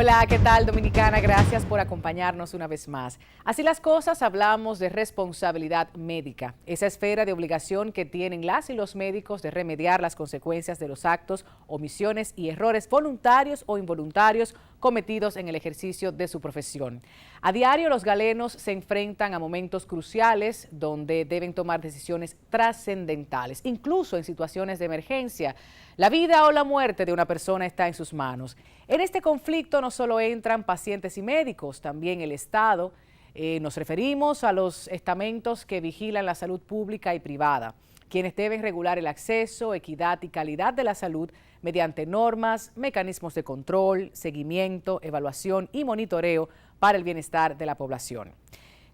Hola, ¿qué tal, Dominicana? Gracias por acompañarnos una vez más. Así las cosas, hablamos de responsabilidad médica, esa esfera de obligación que tienen las y los médicos de remediar las consecuencias de los actos, omisiones y errores voluntarios o involuntarios cometidos en el ejercicio de su profesión. A diario, los galenos se enfrentan a momentos cruciales donde deben tomar decisiones trascendentales, incluso en situaciones de emergencia. La vida o la muerte de una persona está en sus manos. En este conflicto no solo entran pacientes y médicos, también el Estado. Nos referimos a los estamentos que vigilan la salud pública y privada, quienes deben regular el acceso, equidad y calidad de la salud mediante normas, mecanismos de control, seguimiento, evaluación y monitoreo para el bienestar de la población.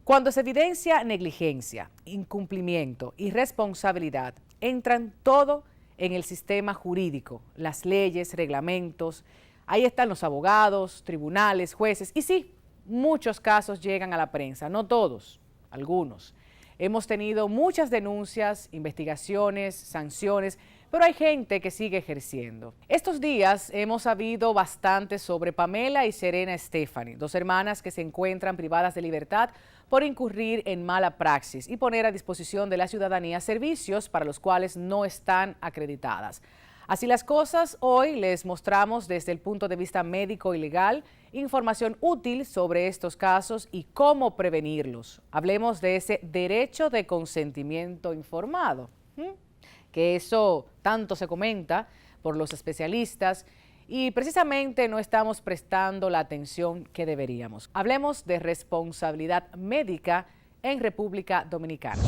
Cuando se evidencia negligencia, incumplimiento, irresponsabilidad, entran todo en el sistema jurídico, las leyes, reglamentos. Ahí están los abogados, tribunales, jueces y sí, muchos casos llegan a la prensa, no todos, algunos. Hemos tenido muchas denuncias, investigaciones, sanciones, pero hay gente que sigue ejerciendo. Estos días hemos sabido bastante sobre Pamela y Serena Stephanie, dos hermanas que se encuentran privadas de libertad por incurrir en mala praxis y poner a disposición de la ciudadanía servicios para los cuales no están acreditadas. Así las cosas, hoy les mostramos desde el punto de vista médico y legal información útil sobre estos casos y cómo prevenirlos. Hablemos de ese derecho de consentimiento informado, que eso tanto se comenta por los especialistas y precisamente no estamos prestando la atención que deberíamos. Hablemos de responsabilidad médica en República Dominicana.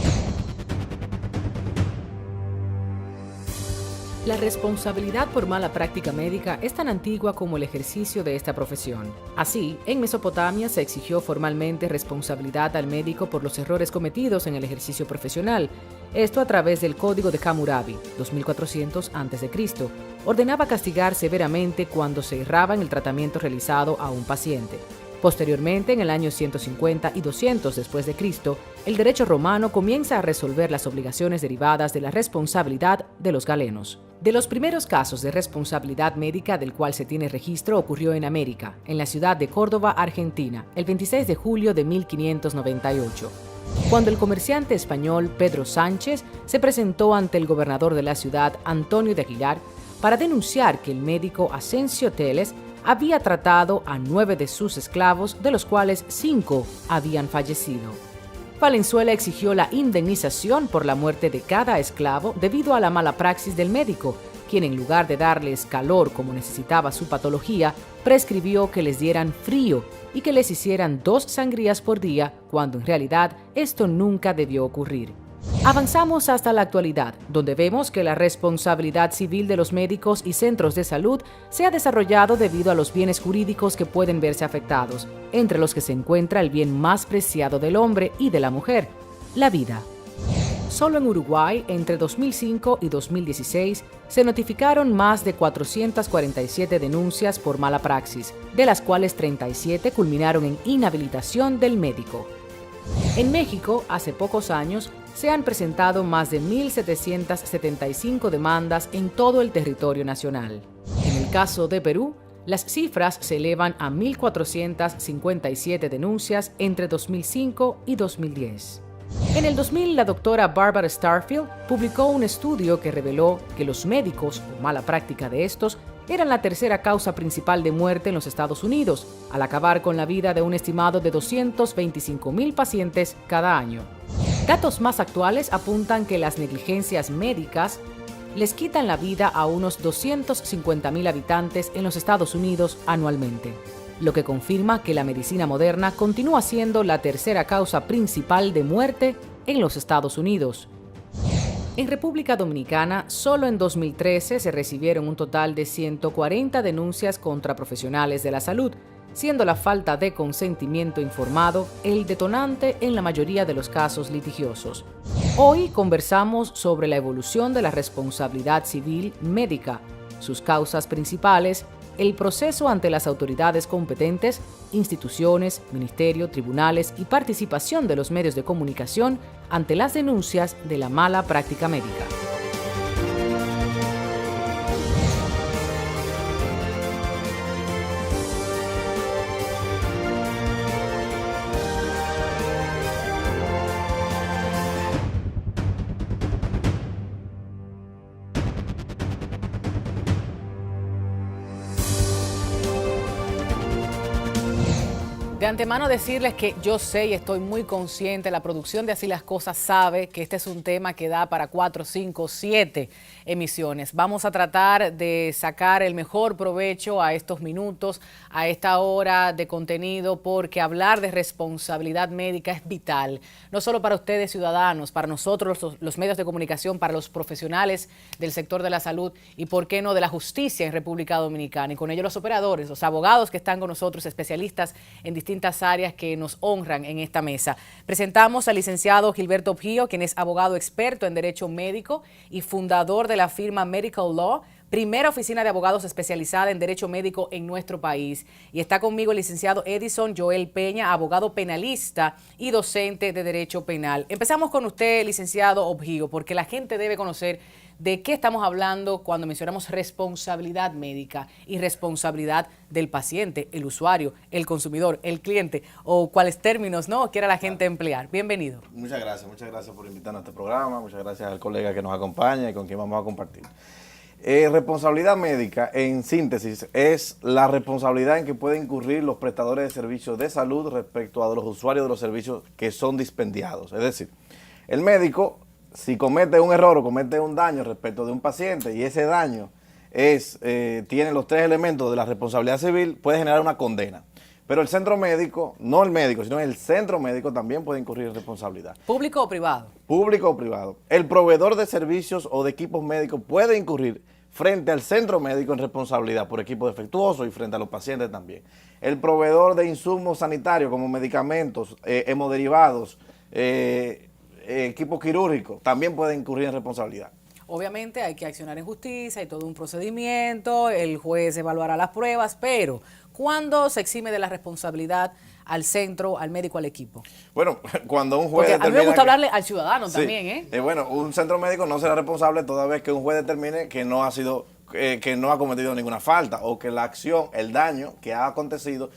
La responsabilidad por mala práctica médica es tan antigua como el ejercicio de esta profesión. Así, en Mesopotamia se exigió formalmente responsabilidad al médico por los errores cometidos en el ejercicio profesional. Esto a través del Código de Hammurabi, 2400 a.C., ordenaba castigar severamente cuando se erraba en el tratamiento realizado a un paciente. Posteriormente, en el año 150 y 200 después de Cristo, el derecho romano comienza a resolver las obligaciones derivadas de la responsabilidad de los galenos. De los primeros casos de responsabilidad médica del cual se tiene registro ocurrió en América, en la ciudad de Córdoba, Argentina, el 26 de julio de 1598. Cuando el comerciante español Pedro Sánchez se presentó ante el gobernador de la ciudad, Antonio de Aguilar, para denunciar que el médico Asensio Teles había tratado a 9 de sus esclavos, de los cuales 5 habían fallecido. Valenzuela exigió la indemnización por la muerte de cada esclavo debido a la mala praxis del médico, quien en lugar de darles calor como necesitaba su patología, prescribió que les dieran frío y que les hicieran 2 sangrías por día, cuando en realidad esto nunca debió ocurrir. Avanzamos hasta la actualidad, donde vemos que la responsabilidad civil de los médicos y centros de salud se ha desarrollado debido a los bienes jurídicos que pueden verse afectados, entre los que se encuentra el bien más preciado del hombre y de la mujer, la vida. Solo en Uruguay, entre 2005 y 2016, se notificaron más de 447 denuncias por mala praxis, de las cuales 37 culminaron en inhabilitación del médico. En México, hace pocos años, se han presentado más de 1.775 demandas en todo el territorio nacional. En el caso de Perú, las cifras se elevan a 1.457 denuncias entre 2005 y 2010. En el 2000, la doctora Barbara Starfield publicó un estudio que reveló que los médicos, o mala práctica de estos, eran la tercera causa principal de muerte en los Estados Unidos, al acabar con la vida de un estimado de 225,000 pacientes cada año. Datos más actuales apuntan que las negligencias médicas les quitan la vida a unos 250,000 habitantes en los Estados Unidos anualmente, lo que confirma que la medicina moderna continúa siendo la tercera causa principal de muerte en los Estados Unidos. En República Dominicana, solo en 2013 se recibieron un total de 140 denuncias contra profesionales de la salud, siendo la falta de consentimiento informado el detonante en la mayoría de los casos litigiosos. Hoy conversamos sobre la evolución de la responsabilidad civil médica, sus causas principales, el proceso ante las autoridades competentes, instituciones, ministerio, tribunales y participación de los medios de comunicación ante las denuncias de la mala práctica médica. De antemano decirles que yo sé y estoy muy consciente, la producción de Así las Cosas sabe que este es un tema que da para 4, 5, 7 emisiones. Vamos a tratar de sacar el mejor provecho a estos minutos, a esta hora de contenido, porque hablar de responsabilidad médica es vital, no solo para ustedes ciudadanos, para nosotros los medios de comunicación, para los profesionales del sector de la salud y por qué no de la justicia en República Dominicana, y con ello los operadores, los abogados que están con nosotros, especialistas en distintas áreas que nos honran en esta mesa. Presentamos al licenciado Gilberto Objío, quien es abogado experto en Derecho Médico y fundador de la firma Medical Law, primera oficina de abogados especializada en Derecho Médico en nuestro país. Y está conmigo el licenciado Edison Joel Peña, abogado penalista y docente de Derecho Penal. Empezamos con usted, licenciado Objío, porque la gente debe conocer de qué estamos hablando cuando mencionamos responsabilidad médica y responsabilidad del paciente, el usuario, el consumidor, el cliente, o cuáles términos no quiera la gente emplear. Bienvenido. Muchas gracias por invitarnos a este programa, muchas gracias al colega que nos acompaña y con quien vamos a compartir. Responsabilidad médica, en síntesis, es la responsabilidad en que pueden incurrir los prestadores de servicios de salud respecto a los usuarios de los servicios que son dispendiados. Es decir, el médico, si comete un error o comete un daño respecto de un paciente y ese daño tiene los 3 elementos de la responsabilidad civil, puede generar una condena. Pero el centro médico, no el médico, sino el centro médico también puede incurrir en responsabilidad. ¿Público o privado? Público o privado. El proveedor de servicios o de equipos médicos puede incurrir frente al centro médico en responsabilidad por equipo defectuoso y frente a los pacientes también. El proveedor de insumos sanitarios como medicamentos, hemoderivados, equipos quirúrgicos, también puede incurrir en responsabilidad. Obviamente hay que accionar en justicia, hay todo un procedimiento, el juez evaluará las pruebas, pero ¿cuándo se exime de la responsabilidad al centro, al médico, al equipo? Bueno, cuando un juez determina... A mí me gusta hablarle al ciudadano también, ¿eh? Bueno, un centro médico no será responsable toda vez que un juez determine que no ha cometido ninguna falta o que la acción, el daño que ha acontecido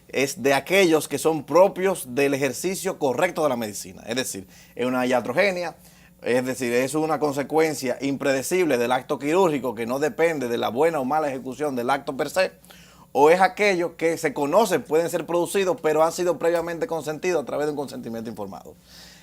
es de aquellos que son propios del ejercicio correcto de la medicina. Es decir, es una iatrogenia, es decir, es una consecuencia impredecible del acto quirúrgico que no depende de la buena o mala ejecución del acto per se, o es aquello que se conoce, pueden ser producidos, pero han sido previamente consentidos a través de un consentimiento informado.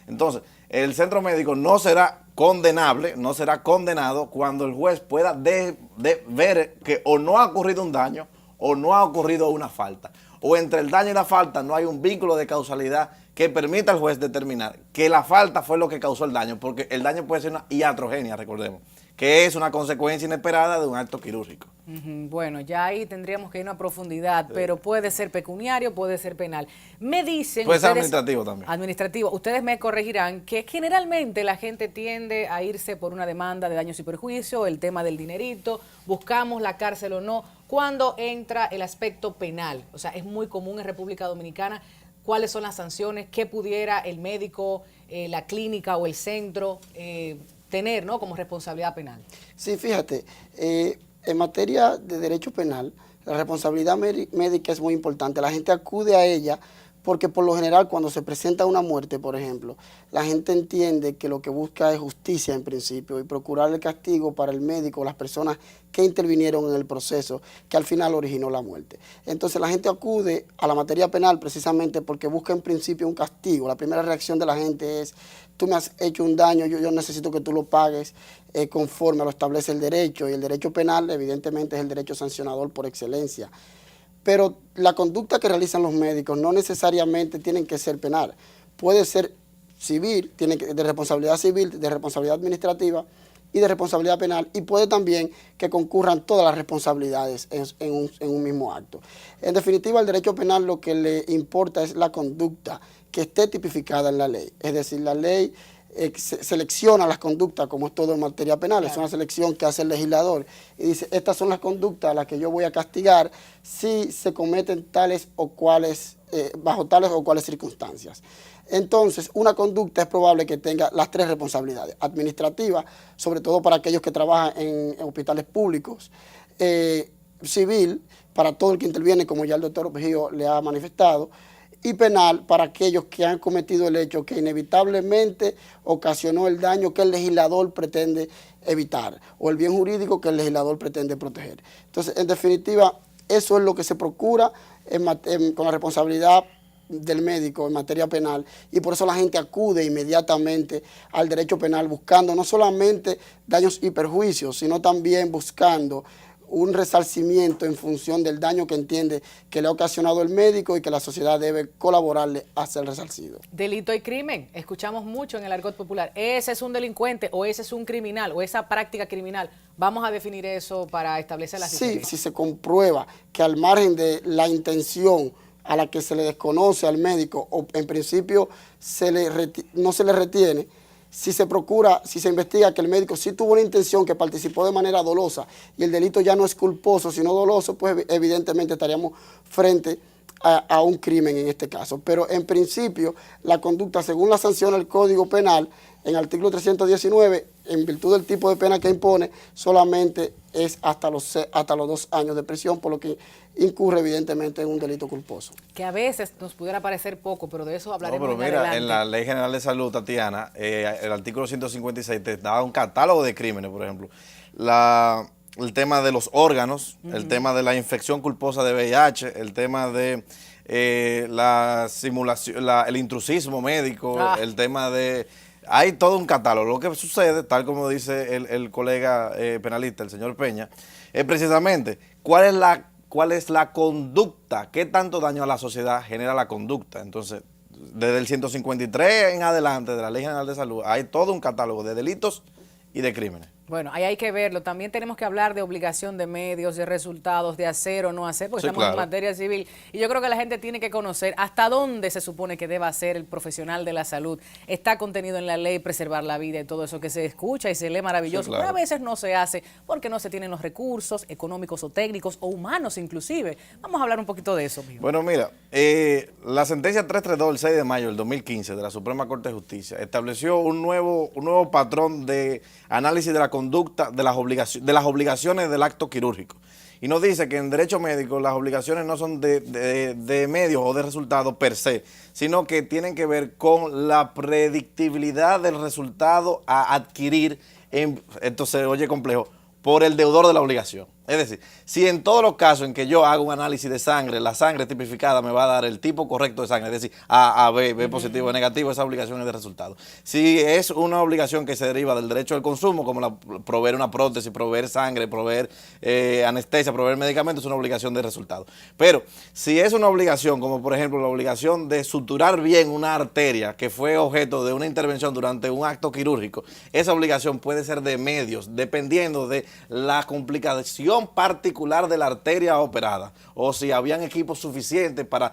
Entonces, el centro médico no será condenable, no será condenado cuando el juez pueda ver que o no ha ocurrido un daño o no ha ocurrido una falta. O entre el daño y la falta no hay un vínculo de causalidad que permita al juez determinar que la falta fue lo que causó el daño, porque el daño puede ser una iatrogenia, recordemos, que es una consecuencia inesperada de un acto quirúrgico. Bueno, ya ahí tendríamos que ir a una profundidad, pero puede ser pecuniario, puede ser penal. Me dicen... Puede ser administrativo también. Administrativo. Ustedes me corregirán que generalmente la gente tiende a irse por una demanda de daños y perjuicio, el tema del dinerito, buscamos la cárcel o no. ¿Cuándo entra el aspecto penal? O sea, es muy común en República Dominicana. ¿Cuáles son las sanciones? ¿Qué pudiera el médico, la clínica o el centro tener, ¿no?, como responsabilidad penal? Sí, fíjate, en materia de derecho penal, la responsabilidad médica es muy importante. La gente acude a ella porque por lo general cuando se presenta una muerte, por ejemplo, la gente entiende que lo que busca es justicia en principio y procurar el castigo para el médico o las personas que intervinieron en el proceso que al final originó la muerte. Entonces la gente acude a la materia penal precisamente porque busca en principio un castigo. La primera reacción de la gente es: tú me has hecho un daño, yo necesito que tú lo pagues conforme lo establece el derecho, y el derecho penal evidentemente es el derecho sancionador por excelencia. Pero la conducta que realizan los médicos no necesariamente tienen que ser penal. Puede ser civil, de responsabilidad civil, de responsabilidad administrativa y de responsabilidad penal, y puede también que concurran todas las responsabilidades en un mismo acto. En definitiva, el derecho penal lo que le importa es la conducta que esté tipificada en la ley. Es decir, la ley selecciona las conductas, como es todo en materia penal, claro. Es una selección que hace el legislador y dice: estas son las conductas a las que yo voy a castigar si se cometen tales o cuales, bajo tales o cuales circunstancias. Entonces, una conducta es probable que tenga las 3 responsabilidades: administrativa, sobre todo para aquellos que trabajan en hospitales públicos; civil, para todo el que interviene, como ya el doctor Objío le ha manifestado; y penal para aquellos que han cometido el hecho que inevitablemente ocasionó el daño que el legislador pretende evitar, o el bien jurídico que el legislador pretende proteger. Entonces, en definitiva, Eso es lo que se procura con la responsabilidad del médico en materia penal, y por eso la gente acude inmediatamente al derecho penal buscando no solamente daños y perjuicios, sino también buscando un resarcimiento en función del daño que entiende que le ha ocasionado el médico y que la sociedad debe colaborarle a ser resarcido. Delito y crimen. Escuchamos mucho en el argot popular. Ese es un delincuente o ese es un criminal o esa práctica criminal. Vamos a definir eso para establecer las diferencias. Sí, si se comprueba que al margen de la intención a la que se le desconoce al médico o en principio no se le retiene, si se procura, si se investiga que el médico sí tuvo una intención, que participó de manera dolosa y el delito ya no es culposo sino doloso, pues evidentemente estaríamos frente a un crimen en este caso. Pero en principio la conducta, según la sanción del Código Penal, en el artículo 319, en virtud del tipo de pena que impone, solamente es hasta los 2 años de prisión, por lo que incurre evidentemente en un delito culposo. Que a veces nos pudiera parecer poco, pero de eso hablaremos pero mira, adelante. en la Ley General de Salud, Tatiana, el artículo 156 te da un catálogo de crímenes, por ejemplo. El tema de los órganos, el tema de la infección culposa de VIH, el tema de la simulación, el intrusismo médico, el tema de... Hay todo un catálogo. Lo que sucede, tal como dice el colega penalista, el señor Peña, es precisamente cuál es la conducta, qué tanto daño a la sociedad genera la conducta. Entonces, desde el 153 en adelante de la Ley General de Salud, hay todo un catálogo de delitos y de crímenes. Bueno, ahí hay que verlo. También tenemos que hablar de obligación de medios, de resultados, de hacer o no hacer, porque estamos en materia civil. Y yo creo que la gente tiene que conocer hasta dónde se supone que deba ser el profesional de la salud. Está contenido en la ley preservar la vida y todo eso que se escucha y se lee maravilloso, pero a veces no se hace porque no se tienen los recursos económicos o técnicos o humanos inclusive. Vamos a hablar un poquito de eso, mijo. Bueno, mira, la sentencia 332 del 6 de mayo del 2015 de la Suprema Corte de Justicia estableció un nuevo patrón de análisis de la conducta de las obligaciones del acto quirúrgico. Y nos dice que en derecho médico las obligaciones no son de medios o de resultados per se, sino que tienen que ver con la predictibilidad del resultado a adquirir, esto se oye complejo, por el deudor de la obligación. Es decir, si en todos los casos en que yo hago un análisis de sangre, la sangre tipificada me va a dar el tipo correcto de sangre, es decir, A, B, B positivo, negativo, esa obligación es de resultado. Si es una obligación que se deriva del derecho al consumo, como proveer una prótesis, proveer sangre, proveer anestesia, proveer medicamentos, es una obligación de resultado. Pero si es una obligación, como por ejemplo la obligación de suturar bien una arteria que fue objeto de una intervención durante un acto quirúrgico, esa obligación puede ser de medios, dependiendo de la complicación particular de la arteria operada, o si habían equipos suficientes para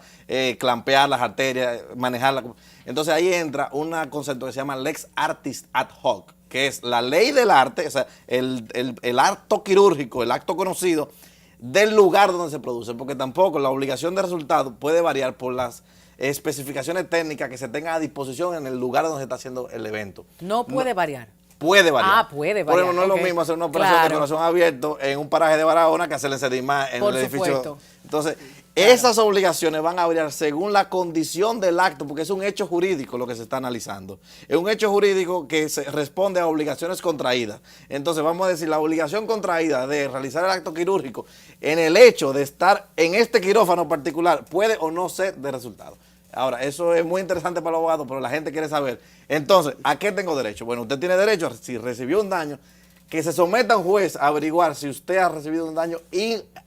clampear las arterias, manejarla. Entonces ahí entra un concepto que se llama lex artis ad hoc, que es la ley del arte, o sea, el acto quirúrgico, el acto conocido del lugar donde se produce, porque tampoco la obligación de resultado puede variar por las especificaciones técnicas que se tengan a disposición en el lugar donde se está haciendo el evento. No puede variar. Puede variar. Ah, puede variar. Por ejemplo, no es lo mismo hacer una operación de corazón abierto en un paraje de Barahona que hacerle sedima en el edificio. Supuesto. Entonces, esas obligaciones van a variar según la condición del acto, porque es un hecho jurídico lo que se está analizando. Es un hecho jurídico que se responde a obligaciones contraídas. Entonces, vamos a decir, la obligación contraída de realizar el acto quirúrgico en el hecho de estar en este quirófano particular puede o no ser de resultado. Ahora, eso es muy interesante para los abogados, pero la gente quiere saber. Entonces, ¿a qué tengo derecho? Bueno, usted tiene derecho, si recibió un daño, que se someta a un juez a averiguar si usted ha recibido un daño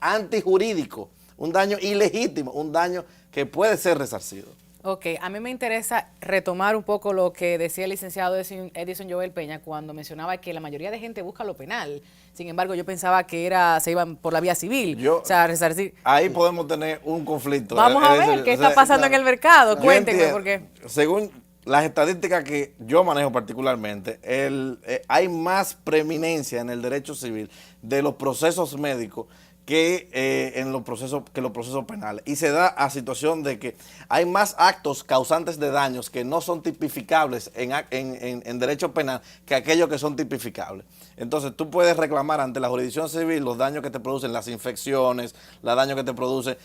antijurídico, un daño ilegítimo, un daño que puede ser resarcido. Ok, a mí me interesa retomar un poco lo que decía el licenciado Edison Joel Peña cuando mencionaba que la mayoría de gente busca lo penal. Sin embargo, yo pensaba que se iban por la vía civil. O sea, resarcir. Ahí podemos tener un conflicto. Vamos a ver qué está pasando en el mercado. Cuéntenme por qué. Según las estadísticas que yo manejo particularmente, hay más preeminencia en el derecho civil de los procesos médicos que los procesos penales. Y se da a situación de que hay más actos causantes de daños que no son tipificables en derecho penal que aquellos que son tipificables. Entonces tú puedes reclamar ante la jurisdicción civil los daños que te producen las infecciones, los daños que te produce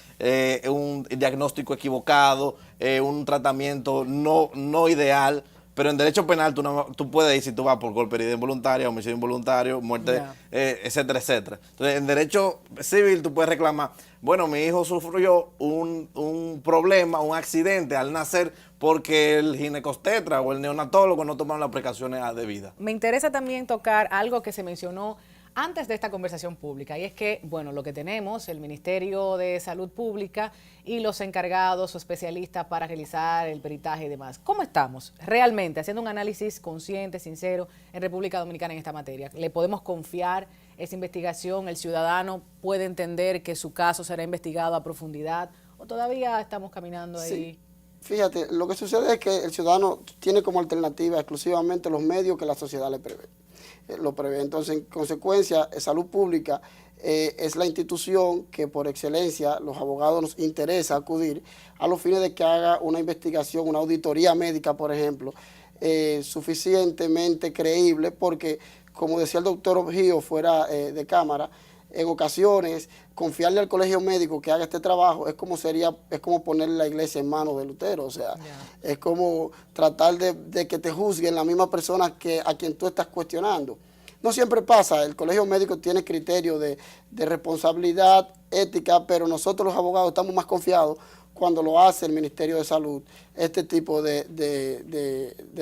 un diagnóstico equivocado, un tratamiento no ideal, Pero en derecho penal tú puedes ir si tú vas por golpe, herida involuntaria, homicidio involuntario, muerte, etcétera, etcétera. Entonces, en derecho civil tú puedes reclamar, bueno, mi hijo sufrió un problema, un accidente al nacer porque el ginecobstetra o el neonatólogo no tomaron las precauciones debidas. Me interesa también tocar algo que se mencionó antes de esta conversación pública, y es que, bueno, lo que tenemos, el Ministerio de Salud Pública y los encargados o especialistas para realizar el peritaje y demás. ¿Cómo estamos realmente haciendo un análisis consciente, sincero, en República Dominicana en esta materia? ¿Le podemos confiar esa investigación? ¿El ciudadano puede entender que su caso será investigado a profundidad? ¿O todavía estamos caminando ahí? Sí. Fíjate, lo que sucede es que el ciudadano tiene como alternativa exclusivamente los medios que la sociedad le prevé. Lo prevé. Entonces, en consecuencia, Salud Pública es la institución que por excelencia los abogados nos interesa acudir a los fines de que haga una investigación, una auditoría médica, por ejemplo, suficientemente creíble, porque, como decía el doctor Objío fuera de cámara, en ocasiones confiarle al colegio médico que haga este trabajo es como poner la iglesia en manos de Lutero, o sea, es como tratar de que te juzguen la misma persona a quien tú estás cuestionando. No siempre pasa, el colegio médico tiene criterio de responsabilidad ética, pero nosotros los abogados estamos más confiados cuando lo hace el Ministerio de Salud, este tipo de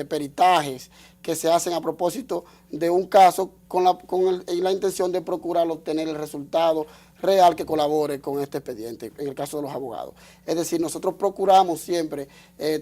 peritajes que se hacen a propósito de un caso con la intención de procurar obtener el resultado real que colabore con este expediente, en el caso de los abogados. Es decir, nosotros procuramos siempre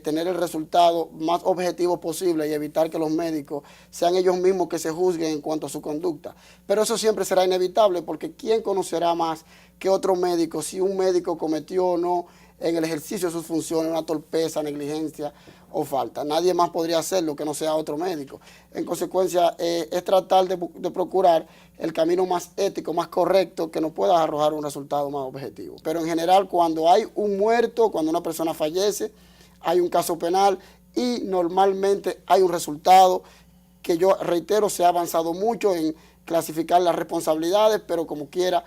tener el resultado más objetivo posible y evitar que los médicos sean ellos mismos que se juzguen en cuanto a su conducta. Pero eso siempre será inevitable, porque ¿quién conocerá más que otro médico si un médico cometió o no en el ejercicio de sus funciones una torpeza, negligencia o falta? Nadie más podría hacerlo que no sea otro médico. En consecuencia, es tratar de procurar el camino más ético, más correcto, que nos pueda arrojar un resultado más objetivo. Pero en general, cuando hay un muerto, cuando una persona fallece, hay un caso penal y normalmente hay un resultado que, yo reitero, se ha avanzado mucho en clasificar las responsabilidades, pero como quiera,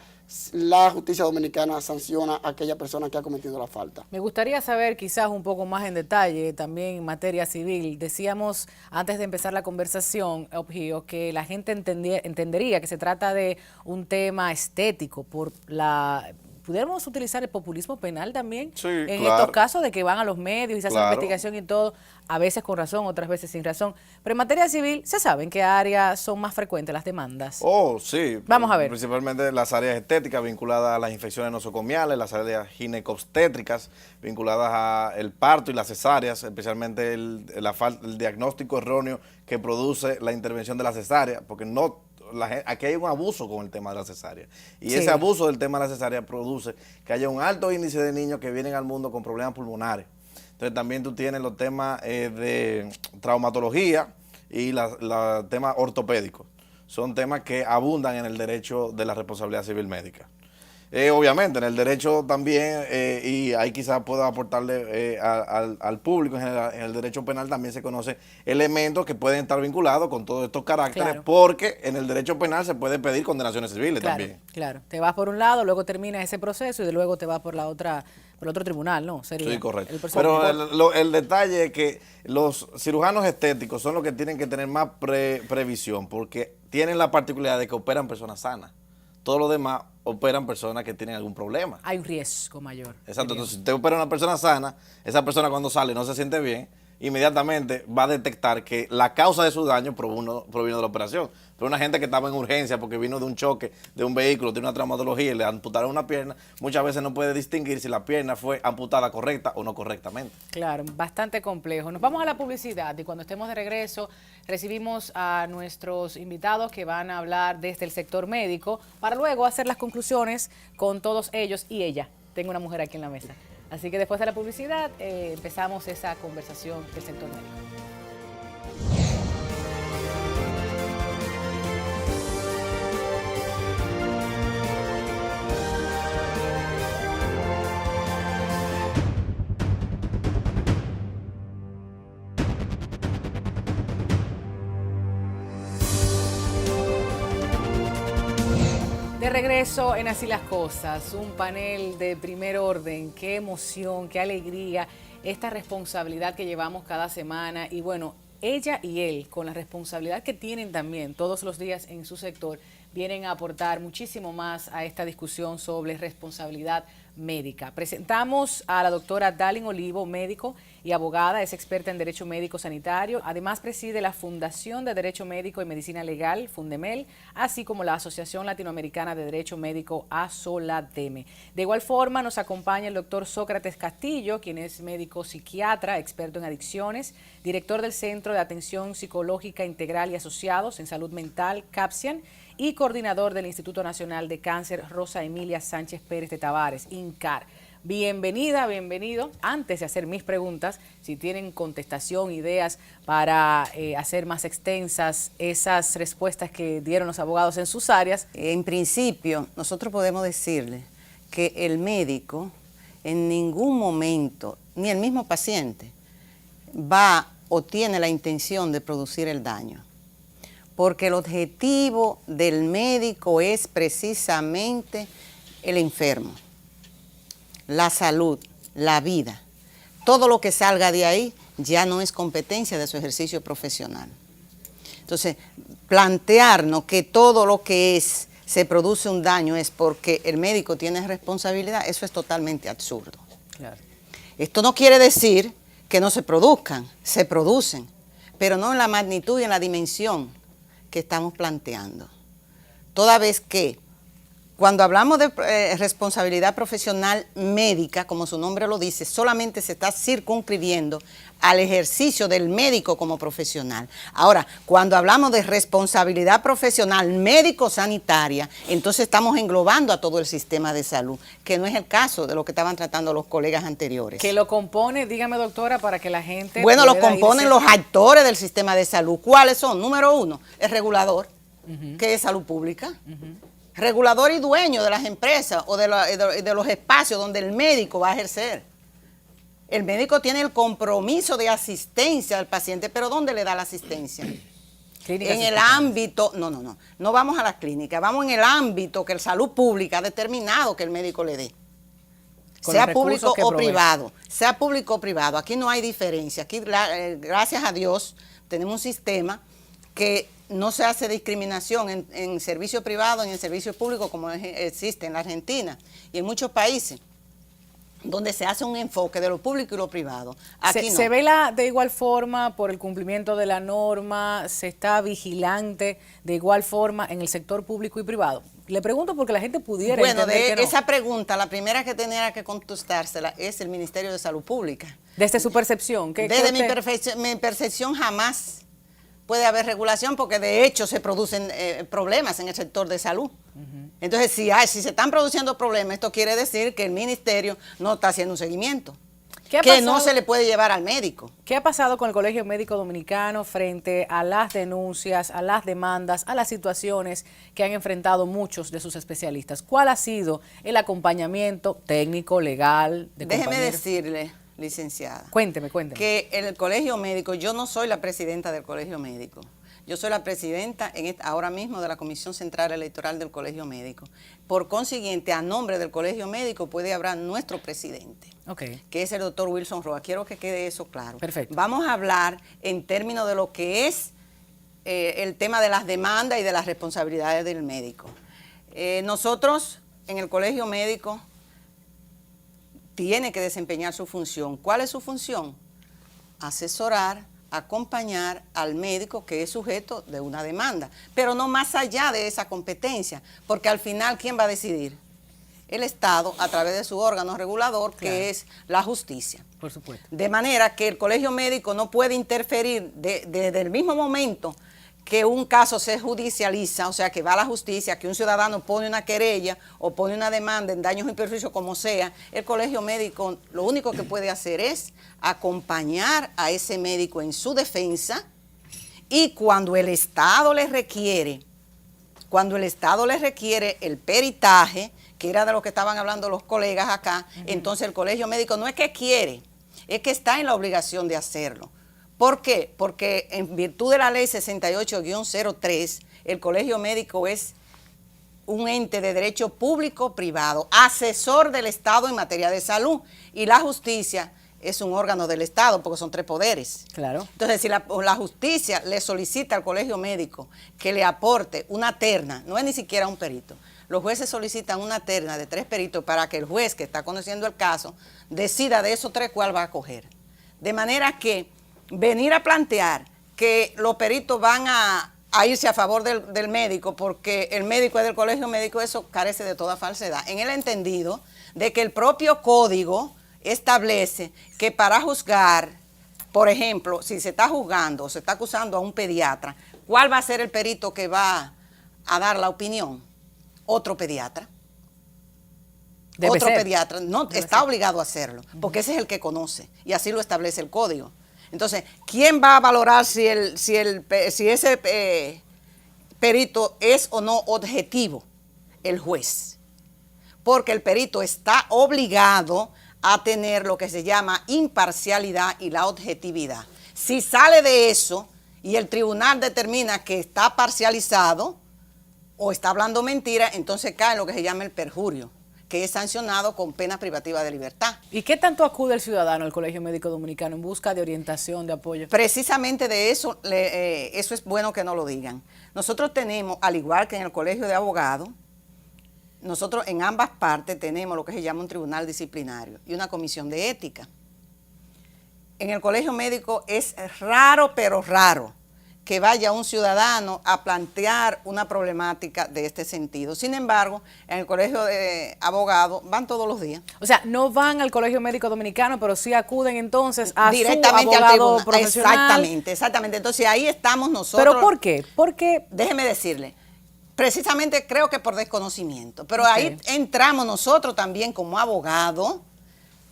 la justicia dominicana sanciona a aquella persona que ha cometido la falta. Me gustaría saber quizás un poco más en detalle también en materia civil. Decíamos antes de empezar la conversación, Objío, que la gente entendería que se trata de un tema estético por la... ¿Pudiéramos utilizar el populismo penal también? Sí, en claro. estos casos de que van a los medios y se hace Claro. investigación y todo, a veces con razón, otras veces sin razón. Pero en materia civil, ¿se sabe en qué áreas son más frecuentes las demandas? Oh, sí. Vamos a ver. Principalmente las áreas estéticas vinculadas a las infecciones nosocomiales, las áreas ginecobstétricas vinculadas al parto y las cesáreas, especialmente el diagnóstico erróneo que produce la intervención de la cesárea, porque aquí hay un abuso con el tema de la cesárea. Y Sí. ese abuso del tema de la cesárea produce que haya un alto índice de niños que vienen al mundo con problemas pulmonares. Entonces también tú tienes los temas de traumatología y los temas ortopédicos. Son temas que abundan en el derecho de la responsabilidad civil médica. Obviamente, en el derecho también, y ahí quizás pueda aportarle al público en general, en el derecho penal también se conocen elementos que pueden estar vinculados con todos estos caracteres, Claro. porque en el derecho penal se puede pedir condenaciones civiles Claro, también. claro. Te vas por un lado, luego terminas ese proceso y luego te vas por la otra, por el otro tribunal, ¿no? Sería Sí, correcto. el procedimiento. Pero el detalle es que los cirujanos estéticos son los que tienen que tener más previsión, porque tienen la particularidad de que operan personas sanas. Todos los demás operan personas que tienen algún problema. Hay un riesgo mayor. Exacto, entonces si usted opera a una persona sana, esa persona cuando sale no se siente bien, inmediatamente va a detectar que la causa de su daño provino de la operación. Pero una gente que estaba en urgencia porque vino de un choque de un vehículo, tiene una traumatología y le amputaron una pierna, muchas veces no puede distinguir si la pierna fue amputada correcta o no correctamente. Claro, bastante complejo. Nos vamos a la publicidad y cuando estemos de regreso recibimos a nuestros invitados que van a hablar desde el sector médico para luego hacer las conclusiones con todos ellos y ella. Tengo una mujer aquí en la mesa. Así que después de la publicidad empezamos esa conversación del sector médico. De regreso en Así las Cosas, un panel de primer orden, qué emoción, qué alegría, esta responsabilidad que llevamos cada semana y bueno, ella y él, con la responsabilidad que tienen también todos los días en su sector, vienen a aportar muchísimo más a esta discusión sobre responsabilidad médica. Presentamos a la doctora Dalin Olivo, médico y abogada, es experta en Derecho Médico Sanitario, además preside la Fundación de Derecho Médico y Medicina Legal, Fundemel, así como la Asociación Latinoamericana de Derecho Médico, ASOLADEME. De igual forma nos acompaña el doctor Sócrates Castillo, quien es médico psiquiatra, experto en adicciones, director del Centro de Atención Psicológica Integral y Asociados en Salud Mental, CAPSIAN, y coordinador del Instituto Nacional de Cáncer, Rosa Emilia Sánchez Pérez de Tavares, INCAR. Bienvenida, bienvenido. Antes de hacer mis preguntas, si tienen contestación, ideas para hacer más extensas esas respuestas que dieron los abogados en sus áreas. En principio, nosotros podemos decirle que el médico en ningún momento, ni el mismo paciente, va o tiene la intención de producir el daño. Porque el objetivo del médico es precisamente el enfermo, la salud, la vida. Todo lo que salga de ahí ya no es competencia de su ejercicio profesional. Entonces, plantearnos que todo lo que se produce un daño es porque el médico tiene responsabilidad, eso es totalmente absurdo. Claro. Esto no quiere decir que no se produzcan, se producen, pero no en la magnitud y en la dimensión que estamos planteando. Toda vez que cuando hablamos de responsabilidad profesional médica, como su nombre lo dice, solamente se está circunscribiendo al ejercicio del médico como profesional. Ahora, cuando hablamos de responsabilidad profesional médico-sanitaria, entonces estamos englobando a todo el sistema de salud, que no es el caso de lo que estaban tratando los colegas anteriores. Que lo compone, dígame doctora, para que la gente... Bueno, lo componen los actores del sistema de salud. ¿Cuáles son? Número uno, el regulador, que es salud pública. Regulador y dueño de las empresas o de los espacios donde el médico va a ejercer. El médico tiene el compromiso de asistencia al paciente, pero ¿dónde le da la asistencia? En el ámbito, no vamos a las clínicas, vamos en el ámbito que el salud pública ha determinado que el médico le dé. Sea público o privado, sea público o privado, aquí no hay diferencia. Aquí, gracias a Dios, tenemos un sistema que no se hace discriminación en servicio privado ni en servicio público como existe en la Argentina y en muchos países donde se hace un enfoque de lo público y lo privado. Aquí no. ¿Se ve de igual forma por el cumplimiento de la norma? ¿Se está vigilante de igual forma en el sector público y privado? Le pregunto porque la gente pudiera entender que no. Esa pregunta, la primera que tenía que contestársela es el Ministerio de Salud Pública. Desde su percepción. Desde mi percepción jamás puede haber regulación porque de hecho se producen problemas en el sector de salud. Entonces, si se están produciendo problemas, esto quiere decir que el ministerio no está haciendo un seguimiento, que no se le puede llevar al médico. ¿Qué ha pasado con el Colegio Médico Dominicano frente a las denuncias, a las demandas, a las situaciones que han enfrentado muchos de sus especialistas? ¿Cuál ha sido el acompañamiento técnico, legal, de compañeros? Déjeme decirle, licenciada. Cuénteme. Que el Colegio Médico, yo no soy la presidenta del Colegio Médico. Yo soy la presidenta ahora mismo de la Comisión Central Electoral del Colegio Médico. Por consiguiente, a nombre del Colegio Médico puede hablar nuestro presidente, que es el doctor Wilson Roa. Quiero que quede eso claro. Perfecto. Vamos a hablar en términos de lo que es el tema de las demandas y de las responsabilidades del médico. Nosotros, en el Colegio Médico, tiene que desempeñar su función. ¿Cuál es su función? Asesorar, acompañar al médico que es sujeto de una demanda, pero no más allá de esa competencia, porque al final, ¿quién va a decidir? El Estado, a través de su órgano regulador, claro, que es la justicia. Por supuesto. De manera que el Colegio Médico no puede interferir desde el mismo momento que un caso se judicializa, o sea, que va a la justicia, que un ciudadano pone una querella o pone una demanda en daños y perjuicios, como sea, el Colegio Médico lo único que puede hacer es acompañar a ese médico en su defensa y cuando el Estado le requiere el peritaje, que era de lo que estaban hablando los colegas acá, entonces el Colegio Médico no es que quiere, es que está en la obligación de hacerlo. ¿Por qué? Porque en virtud de la ley 68-03, el Colegio Médico es un ente de derecho público-privado, asesor del Estado en materia de salud, y la justicia es un órgano del Estado, porque son 3 poderes. Claro. Entonces, si la justicia le solicita al colegio médico que le aporte una terna, no es ni siquiera un perito, los jueces solicitan una terna de 3 peritos para que el juez que está conociendo el caso decida de esos 3 cuál va a coger. De manera que venir a plantear que los peritos van a irse a favor del médico porque el médico es del colegio médico, eso carece de toda falsedad. En el entendido de que el propio código establece que para juzgar, por ejemplo, si se está juzgando o se está acusando a un pediatra, ¿cuál va a ser el perito que va a dar la opinión? Otro pediatra. Otro pediatra no está obligado a hacerlo, porque ese es el que conoce y así lo establece el código. Entonces, ¿quién va a valorar si ese perito es o no objetivo? El juez. Porque el perito está obligado a tener lo que se llama imparcialidad y la objetividad. Si sale de eso y el tribunal determina que está parcializado o está hablando mentira, entonces cae en lo que se llama el perjurio, que es sancionado con pena privativa de libertad. ¿Y qué tanto acude el ciudadano al Colegio Médico Dominicano en busca de orientación, de apoyo? Precisamente de eso, eso es bueno que no lo digan. Nosotros tenemos, al igual que en el Colegio de Abogados, nosotros en ambas partes tenemos lo que se llama un tribunal disciplinario y una comisión de ética. En el Colegio Médico es raro, pero raro, que vaya un ciudadano a plantear una problemática de este sentido. Sin embargo, en el Colegio de Abogados van todos los días. O sea, no van al Colegio Médico Dominicano, pero sí acuden entonces a directamente su abogado al tribunal. profesional. Exactamente. Entonces ahí estamos nosotros. ¿Pero por qué? Porque déjeme decirle, precisamente creo que por desconocimiento, pero ahí entramos nosotros también como abogados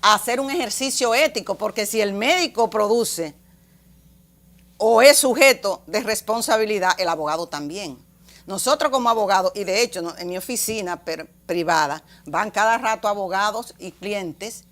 a hacer un ejercicio ético, porque si el médico produce o es sujeto de responsabilidad, el abogado también. Nosotros como abogados, y de hecho en mi oficina privada, van cada rato abogados y clientes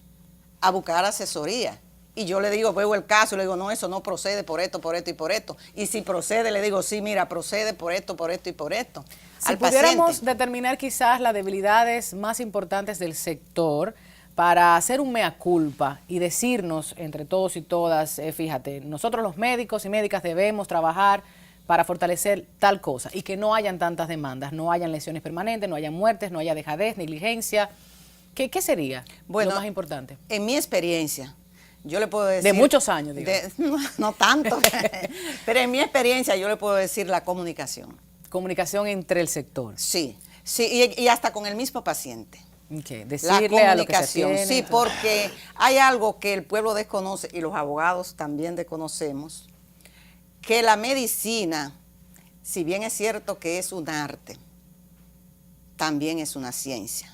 a buscar asesoría. Y yo le digo, veo el caso, y le digo, no, eso no procede por esto, por esto y por esto. Y si procede, le digo, sí, mira, procede por esto, por esto y por esto. Si pudiéramos determinar quizás las debilidades más importantes del sector para hacer un mea culpa y decirnos entre todos y todas, fíjate, nosotros los médicos y médicas debemos trabajar para fortalecer tal cosa y que no hayan tantas demandas, no hayan lesiones permanentes, no haya muertes, no haya dejadez, negligencia. ¿Qué sería lo más importante? En mi experiencia, yo le puedo decir... De muchos años, digamos. No tanto, pero en mi experiencia yo le puedo decir la comunicación. Comunicación entre el sector. Sí, sí, y hasta con el mismo paciente. Okay. Decirle a lo que se tiene. Sí, porque hay algo que el pueblo desconoce y los abogados también desconocemos, que la medicina, si bien es cierto que es un arte, también es una ciencia,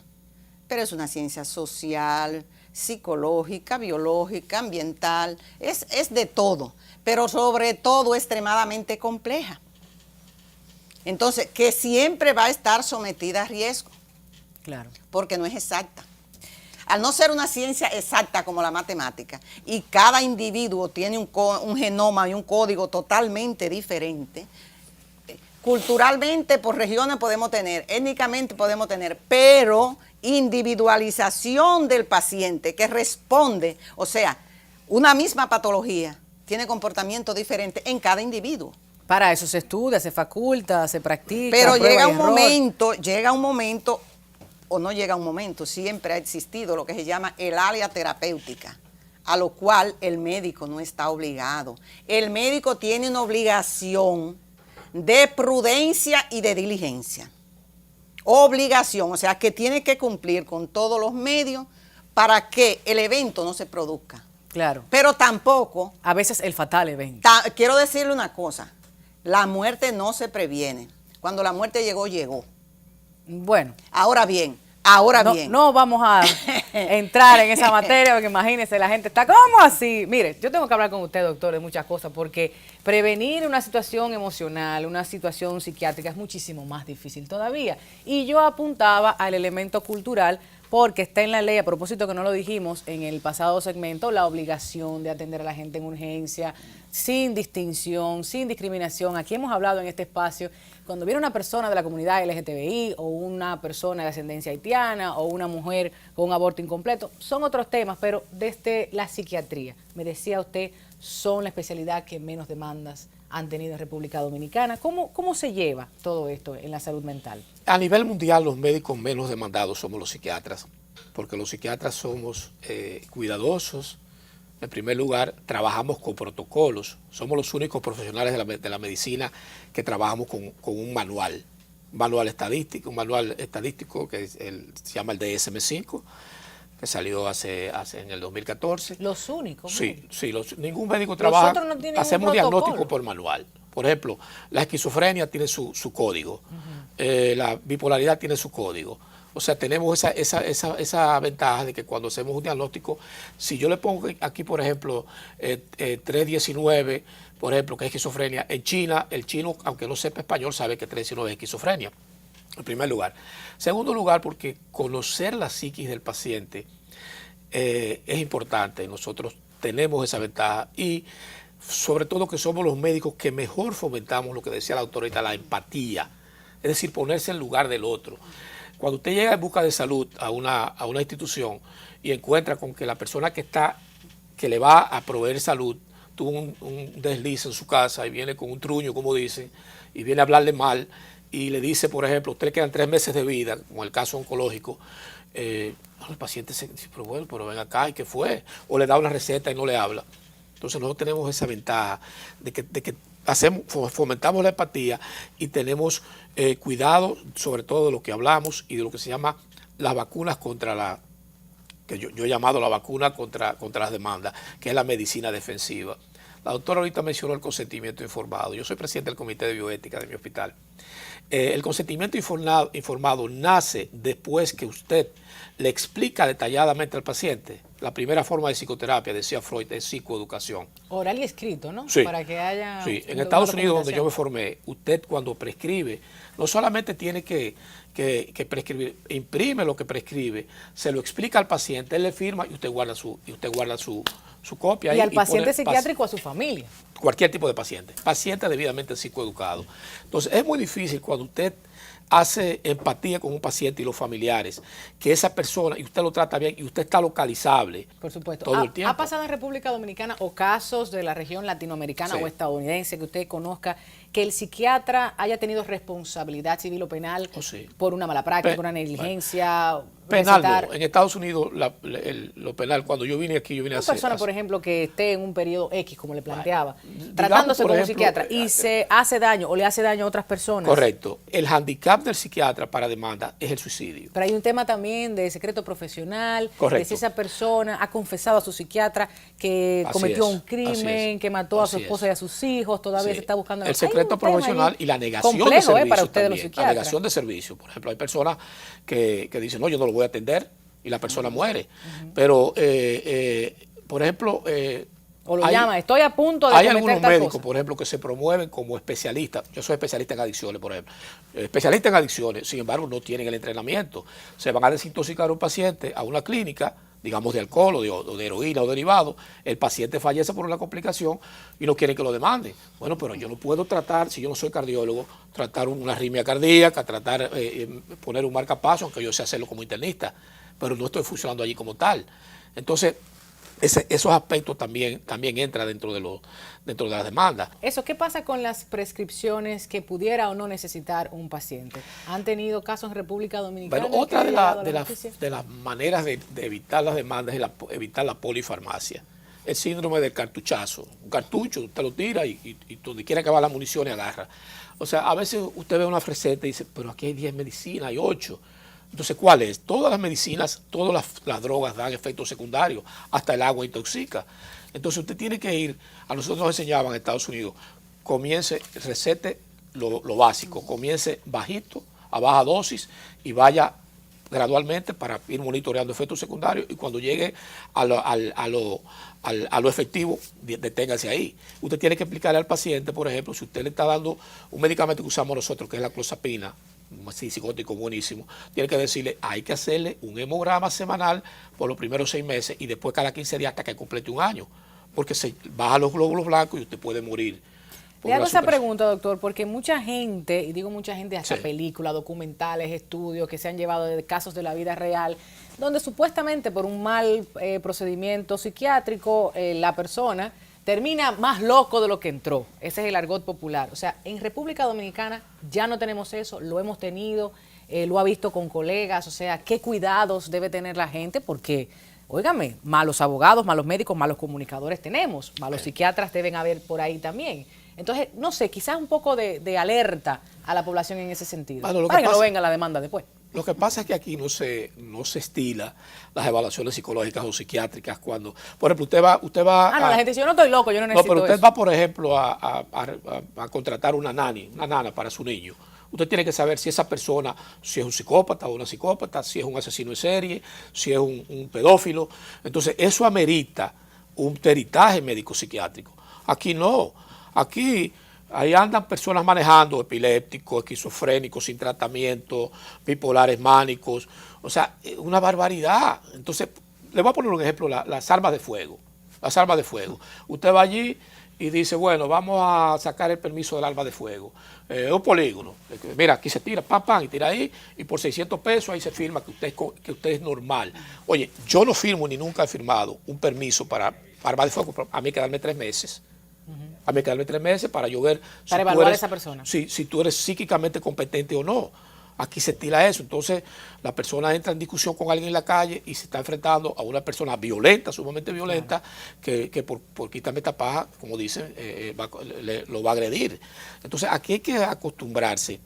pero es una ciencia social, psicológica, biológica, ambiental, es de todo, pero sobre todo extremadamente compleja. Entonces, que siempre va a estar sometida a riesgo. Claro. Porque no es exacta. Al no ser una ciencia exacta como la matemática, y cada individuo tiene un genoma y un código totalmente diferente, culturalmente por regiones podemos tener, étnicamente podemos tener, pero individualización del paciente que responde, o sea, una misma patología tiene comportamiento diferente en cada individuo. Para eso se estudia, se faculta, se practica. Pero llega un momento, o no llega un momento, siempre ha existido lo que se llama el área terapéutica, a lo cual el médico no está obligado. El médico tiene una obligación de prudencia y de diligencia. Obligación, o sea, que tiene que cumplir con todos los medios para que el evento no se produzca. Claro. Pero tampoco... A veces el fatal evento. Quiero decirle una cosa, la muerte no se previene. Cuando la muerte llegó, llegó. Bueno. Ahora bien. No vamos a entrar en esa materia, porque imagínense, la gente está, ¿cómo así? Mire, yo tengo que hablar con usted, doctor, de muchas cosas, porque prevenir una situación emocional, una situación psiquiátrica es muchísimo más difícil todavía. Y yo apuntaba al elemento cultural, porque está en la ley, a propósito que no lo dijimos en el pasado segmento, la obligación de atender a la gente en urgencia, sin distinción, sin discriminación. Aquí hemos hablado en este espacio Cuando viene una persona de la comunidad LGTBI o una persona de ascendencia haitiana o una mujer con un aborto incompleto, son otros temas, pero desde la psiquiatría, me decía usted, son la especialidad que menos demandas han tenido en República Dominicana. ¿Cómo se lleva todo esto en la salud mental? A nivel mundial, los médicos menos demandados somos los psiquiatras, porque los psiquiatras somos cuidadosos. En primer lugar, trabajamos con protocolos. Somos los únicos profesionales de la medicina que trabajamos con un manual estadístico que se llama el DSM-5, que salió en el 2014. ¿Los únicos? Sí, ningún médico trabaja, no tienen hacemos un diagnóstico por manual. Por ejemplo, la esquizofrenia tiene su código, la bipolaridad tiene su código. O sea, tenemos esa ventaja de que cuando hacemos un diagnóstico, si yo le pongo aquí, por ejemplo, 319, por ejemplo, que es esquizofrenia, en China, el chino, aunque no sepa español, sabe que 319 es esquizofrenia, en primer lugar. Segundo lugar, porque conocer la psiquis del paciente es importante. Nosotros tenemos esa ventaja y sobre todo que somos los médicos que mejor fomentamos lo que decía la doctora ahorita, la empatía, es decir, ponerse en lugar del otro. Cuando usted llega en busca de salud a una institución y encuentra con que la persona que le va a proveer salud tuvo un desliz en su casa y viene con un truño, como dicen, y viene a hablarle mal y le dice, por ejemplo, a usted le quedan 3 meses de vida, como el caso oncológico, el paciente se dice, pero ven acá, ¿y qué fue? O le da una receta y no le habla. Entonces nosotros tenemos esa ventaja de que fomentamos la empatía y tenemos cuidado sobre todo de lo que hablamos y de lo que se llama las vacunas contra que yo he llamado la vacuna contra las demandas, que es la medicina defensiva. La doctora ahorita mencionó el consentimiento informado. Yo soy presidente del Comité de Bioética de mi hospital. El consentimiento informado nace después que usted le explica detalladamente al paciente. La primera forma de psicoterapia, decía Freud, es psicoeducación. Oral y escrito, ¿no? Sí. Para que haya... Sí, en Estados Unidos, donde yo me formé, usted cuando prescribe, no solamente tiene que prescribir, imprime lo que prescribe, se lo explica al paciente, él le firma y usted guarda su copia. Y al paciente psiquiátrico, a su familia. Cualquier tipo de paciente debidamente psicoeducado. Entonces, es muy difícil cuando usted hace empatía con un paciente y los familiares, que esa persona, y usted lo trata bien, y usted está localizable. Por supuesto. Todo el tiempo. ¿Ha pasado en República Dominicana o casos de la región latinoamericana o estadounidense que usted conozca que el psiquiatra haya tenido responsabilidad civil o penal por una mala práctica, una negligencia? Penal no. En Estados Unidos lo penal, cuando yo vine aquí, yo vine a hacer... Una persona, por ejemplo, que esté en un periodo X, como le planteaba, tratándose con un psiquiatra y se hace daño o le hace daño a otras personas. Correcto. El handicap del psiquiatra para demanda es el suicidio. Pero hay un tema también de secreto profesional, correcto, de si esa persona ha confesado a su psiquiatra que cometió un crimen, que mató a su esposa y a sus hijos, todavía se está buscando... El secreto profesional y la negación de servicio para ustedes, los también. psiquiatras. La negación de servicio. Por ejemplo, hay personas que dicen, no, yo no lo voy a atender, y la persona muere. Pero, por ejemplo... o lo llama, estoy a punto de hay cometer algunos tal médicos, cosa, por ejemplo, que se promueven como especialistas. Yo soy especialista en adicciones, por ejemplo. Especialistas en adicciones, sin embargo, no tienen el entrenamiento. Se van a desintoxicar a un paciente a una clínica, digamos de alcohol o de heroína o derivado, el paciente fallece por una complicación y no quieren que lo demanden. Bueno, pero yo no puedo tratar, si yo no soy cardiólogo, tratar una arritmia cardíaca, poner un marcapaso, aunque yo sé hacerlo como internista, pero no estoy funcionando allí como tal. Entonces, esos aspectos también entran dentro de las demandas. ¿Qué pasa con las prescripciones que pudiera o no necesitar un paciente? ¿Han tenido casos en República Dominicana? Bueno, otra de las maneras de evitar las demandas es evitar la polifarmacia. El síndrome del cartuchazo. Un cartucho, usted lo tira y donde quiera que va la munición y agarra. O sea, a veces usted ve una receta y dice, pero aquí hay 10 medicinas, hay 8. Entonces, ¿cuál es? Todas las medicinas, todas las drogas dan efectos secundarios, hasta el agua intoxica. Entonces, usted tiene que ir, a nosotros nos enseñaban en Estados Unidos, recete lo básico, comience bajito, a baja dosis y vaya gradualmente para ir monitoreando efectos secundarios y cuando llegue a lo efectivo, deténgase ahí. Usted tiene que explicarle al paciente, por ejemplo, si usted le está dando un medicamento que usamos nosotros, que es la clozapina, un psicótico buenísimo, tiene que decirle, hay que hacerle un hemograma semanal por los primeros 6 meses y después cada 15 días hasta que complete un año, porque se bajan los glóbulos blancos y usted puede morir. Le hago esa pregunta, doctor, porque mucha gente, y digo mucha gente, hasta películas, documentales, estudios que se han llevado de casos de la vida real, donde supuestamente por un mal procedimiento psiquiátrico la persona termina más loco de lo que entró. Ese es el argot popular. O sea, en República Dominicana ya no tenemos eso, lo hemos tenido, lo ha visto con colegas, o sea, ¿qué cuidados debe tener la gente? Porque, óigame, malos abogados, malos médicos, malos comunicadores tenemos, malos psiquiatras deben haber por ahí también. Entonces, no sé, quizás un poco de alerta a la población en ese sentido, bueno, para que no venga la demanda después. Lo que pasa es que aquí no se estila las evaluaciones psicológicas o psiquiátricas cuando, por ejemplo, usted va no, la gente dice, yo no estoy loco, yo no necesito pero usted eso. va, por ejemplo, a contratar una nana para su niño. Usted tiene que saber si esa persona, si es un psicópata o una psicópata, si es un asesino en serie, si es un pedófilo. Entonces, eso amerita un peritaje médico-psiquiátrico. Aquí no. Aquí ahí andan personas manejando epilépticos, esquizofrénicos sin tratamiento, bipolares mánicos. O sea, una barbaridad. Entonces, le voy a poner un ejemplo, las armas de fuego. Las armas de fuego. Usted va allí y dice, bueno, vamos a sacar el permiso del arma de fuego. Un polígono. Mira, aquí se tira, pam, y tira ahí, y por 600 pesos ahí se firma que usted es normal. Oye, yo no firmo ni nunca he firmado un permiso para arma de fuego, pero a mí quedarme 3 meses. A mí quedarme 3 meses para yo ver para evaluar a esa persona. Si tú eres psíquicamente competente o no. Aquí se estila eso. Entonces, la persona entra en discusión con alguien en la calle y se está enfrentando a una persona violenta, sumamente violenta, que por quitarme esta paja, como dicen, lo va a agredir. Entonces, aquí hay que acostumbrarse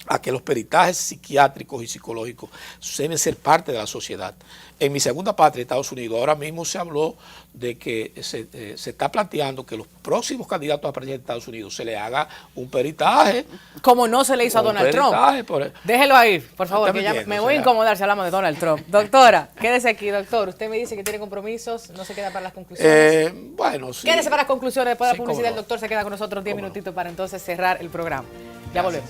a que los peritajes psiquiátricos y psicológicos deben ser parte de la sociedad. En mi segunda patria, Estados Unidos, ahora mismo se habló de que se está planteando que los próximos candidatos a presidente de Estados Unidos se le haga un peritaje. Como no se le hizo a Donald Trump. Déjelo ahí, por favor, que ya me voy a incomodar si hablamos de Donald Trump. Doctora, quédese aquí, doctor. Usted me dice que tiene compromisos, no se queda para las conclusiones. Bueno, sí. Quédese para las conclusiones, después de la publicidad, no. el doctor se queda con nosotros 10 minutitos para entonces cerrar el programa. Ya volvemos.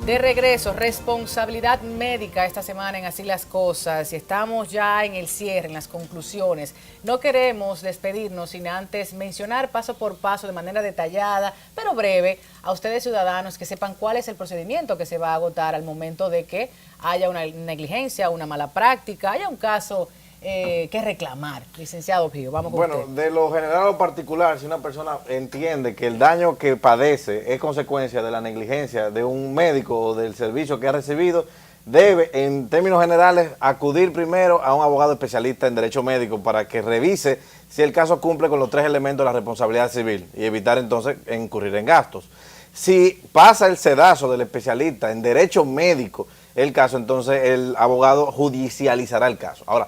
De regreso, responsabilidad médica esta semana en Así las Cosas. Y estamos ya en el cierre, en las conclusiones. No queremos despedirnos sin antes mencionar paso por paso, de manera detallada, pero breve, a ustedes ciudadanos que sepan cuál es el procedimiento que se va a agotar al momento de que haya una negligencia, una mala práctica, haya un caso que reclamar. Licenciado Pío, vamos con usted. Bueno, de lo general a lo particular, si una persona entiende que el daño que padece es consecuencia de la negligencia de un médico o del servicio que ha recibido, debe, en términos generales, acudir primero a un abogado especialista en derecho médico para que revise si el caso cumple con los 3 elementos de la responsabilidad civil y evitar entonces incurrir en gastos. Si pasa el sedazo del especialista en derecho médico el caso, entonces el abogado judicializará el caso. Ahora,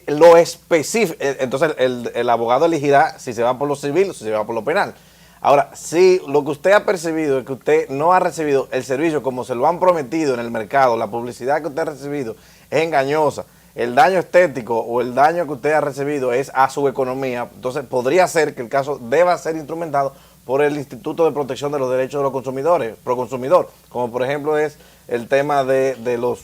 lo específico, entonces el abogado elegirá si se va por lo civil o si se va por lo penal. Ahora, si lo que usted ha percibido es que usted no ha recibido el servicio como se lo han prometido en el mercado, la publicidad que usted ha recibido es engañosa, el daño estético o el daño que usted ha recibido es a su economía, entonces podría ser que el caso deba ser instrumentado por el Instituto de Protección de los Derechos de los Consumidores, Proconsumidor, como por ejemplo es el tema de los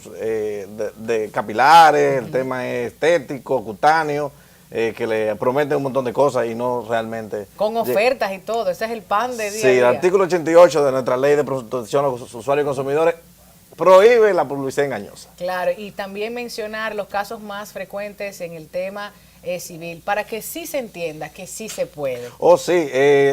capilares, el tema estético, cutáneo, que le prometen un montón de cosas y no realmente... Con ofertas y todo, ese es el pan de día a Sí, día. el artículo 88 de nuestra Ley de Protección a los Usuarios y Consumidores prohíbe la publicidad engañosa. Claro, y también mencionar los casos más frecuentes en el tema civil, para que sí se entienda que sí se puede. Oh, sí,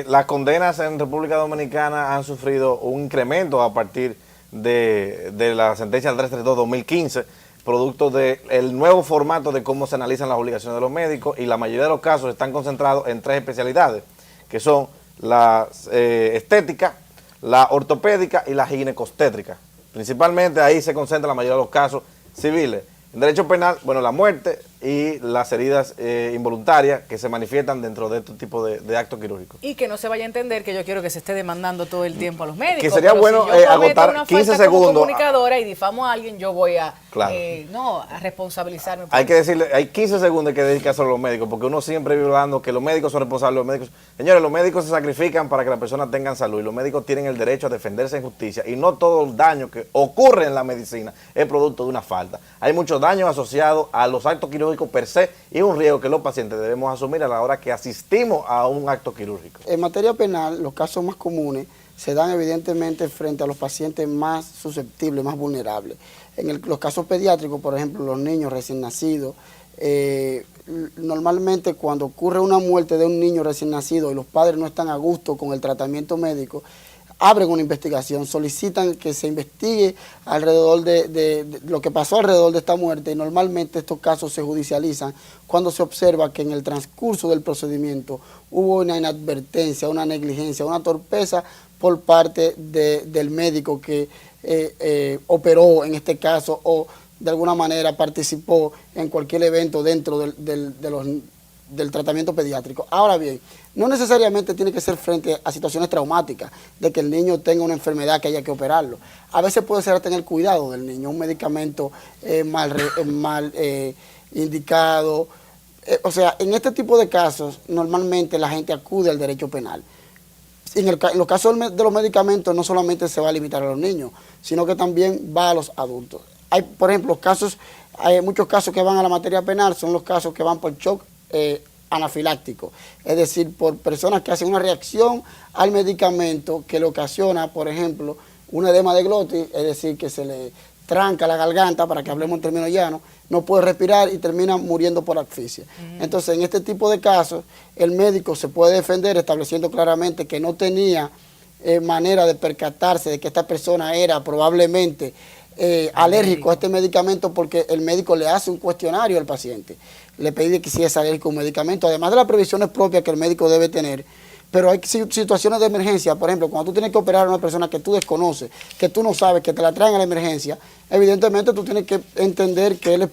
las condenas en República Dominicana han sufrido un incremento a partir de la sentencia 332-2015, producto del nuevo formato de cómo se analizan las obligaciones de los médicos, y la mayoría de los casos están concentrados en 3 especialidades, que son la estética, la ortopédica y la ginecostétrica. Principalmente ahí se concentra la mayoría de los casos civiles. En derecho penal, bueno, la muerte y las heridas involuntarias que se manifiestan dentro de este tipo de actos quirúrgicos. Y que no se vaya a entender que yo quiero que se esté demandando todo el tiempo a los médicos. Que sería pero bueno si yo cometo agotar una 15 falta como segundos. comunicadora y difamo a alguien, yo voy a, Claro. a responsabilizarme. Hay que decirle, hay 15 segundos que dedicarse a los médicos, porque uno siempre vive hablando que los médicos son responsables, los médicos. Señores, los médicos se sacrifican para que las personas tengan salud y los médicos tienen el derecho a defenderse en justicia y no todo el daño que ocurre en la medicina es producto de una falta. Hay muchos daños asociados a los actos quirúrgicos per se y un riesgo que los pacientes debemos asumir a la hora que asistimos a un acto quirúrgico. En materia penal, los casos más comunes se dan evidentemente frente a los pacientes más susceptibles, más vulnerables. En los casos pediátricos, por ejemplo, los niños recién nacidos, normalmente cuando ocurre una muerte de un niño recién nacido y los padres no están a gusto con el tratamiento médico, abren una investigación, solicitan que se investigue alrededor de lo que pasó alrededor de esta muerte y normalmente estos casos se judicializan cuando se observa que en el transcurso del procedimiento hubo una inadvertencia, una negligencia, una torpeza por parte del médico que operó en este caso o de alguna manera participó en cualquier evento dentro del tratamiento pediátrico. Ahora bien, no necesariamente tiene que ser frente a situaciones traumáticas, de que el niño tenga una enfermedad que haya que operarlo. A veces puede ser tener cuidado del niño, un medicamento mal indicado. O sea, en este tipo de casos, normalmente la gente acude al derecho penal. En los casos de los medicamentos no solamente se va a limitar a los niños, sino que también va a los adultos. Hay, por ejemplo, hay muchos casos que van a la materia penal, son los casos que van por shock anafiláctico, es decir, por personas que hacen una reacción al medicamento que le ocasiona, por ejemplo, un edema de glotis, es decir, que se le tranca la garganta, para que hablemos en términos llanos, no puede respirar y termina muriendo por asfixia. Entonces, en este tipo de casos, el médico se puede defender estableciendo claramente que no tenía manera de percatarse de que esta persona era probablemente alérgico a este medicamento, porque el médico le hace un cuestionario al paciente, le pide que si es alérgico a un medicamento, además de las previsiones propias que el médico debe tener. Pero hay situaciones de emergencia, por ejemplo, cuando tú tienes que operar a una persona que tú desconoces, que tú no sabes, que te la traen a la emergencia, evidentemente tú tienes que entender que él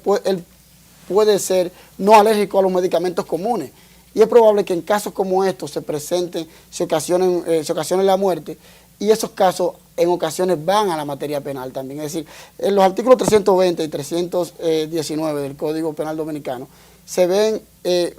puede ser no alérgico a los medicamentos comunes. Y es probable que en casos como estos se presenten, se ocasione la muerte, y esos casos en ocasiones van a la materia penal también. Es decir, en los artículos 320 y 319 del Código Penal Dominicano se ven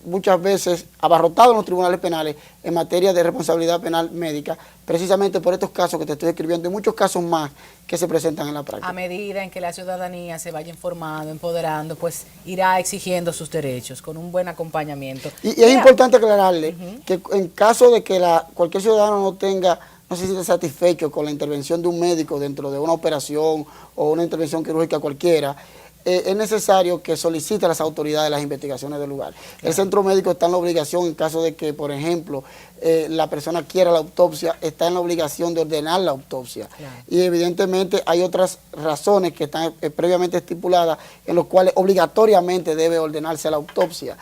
muchas veces abarrotados en los tribunales penales en materia de responsabilidad penal médica, precisamente por estos casos que te estoy describiendo y muchos casos más que se presentan en la práctica. A medida en que la ciudadanía se vaya informando, empoderando, pues irá exigiendo sus derechos con un buen acompañamiento. Y es importante aclararle que en caso de que cualquier ciudadano no se siente satisfecho con la intervención de un médico dentro de una operación o una intervención quirúrgica cualquiera, es necesario que solicite a las autoridades las investigaciones del lugar. Claro. El centro médico está en la obligación, en caso de que, por ejemplo, la persona quiera la autopsia, está en la obligación de ordenar la autopsia. Claro. Y evidentemente hay otras razones que están previamente estipuladas en los cuales obligatoriamente debe ordenarse la autopsia.